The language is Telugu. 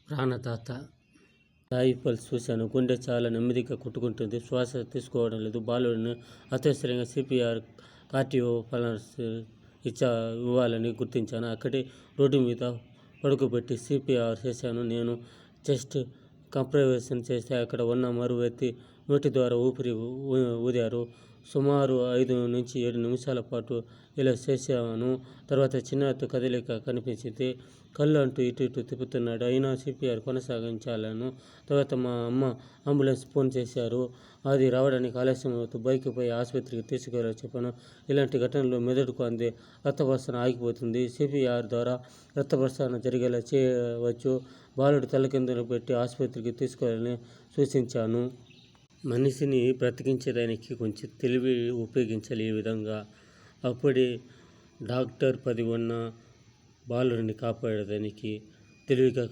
ప్రాణదాత. సాయి పల్స్ చూశాను. గుండె చాలా నెమ్మదిగా కొట్టుకుంటుంది. శ్వాస తీసుకోవడం లేదు. బాలుడిని అత్యవసరంగా సిపిఆర్ కార్డియోపల్మనరీ ఇవ్వాలని గుర్తించాను. అక్కడే రోడ్డు మీద పడుకోబెట్టి సిపిఆర్ చేశాను. నేను చెస్ట్ కంప్రెషన్ చేస్తే అక్కడ ఉన్న మరో వ్యక్తి నోటి ద్వారా ఊపిరి ఊదారు. సుమారు 5 నుంచి 7 నిమిషాల పాటు ఇలా చేశాను. తర్వాత చిన్నారితో కదలిక కనిపించింది. కళ్ళు అంటూ ఇటు ఇటు తిప్పుతున్నాడు. అయినా సిపిఆర్ కొనసాగించాలను. తర్వాత మా అమ్మ అంబులెన్స్ ఫోన్ చేశారు. అది రావడానికి ఆలస్యం అవుతూ బైక్పై ఆసుపత్రికి తీసుకెళ్ళి చెప్పాను. ఇలాంటి ఘటనలో మెదడుకు అందే రక్త ప్రసరణ ఆగిపోతుంది. సిపిఆర్ ద్వారా రక్త ప్రసరణ జరిగేలా చేయవచ్చు. బాలుడు తలకిందులు పెట్టి ఆసుపత్రికి తీసుకెళ్ళాలని సూచించాను. మనిషిని బ్రతికించడానికి కొంచెం తెలివి ఉపయోగించాలి. ఈ విధంగా అప్పుడే డాక్టర్ 10 ఉన్న బాలుడిని కాపాడడానికి తెలివిగా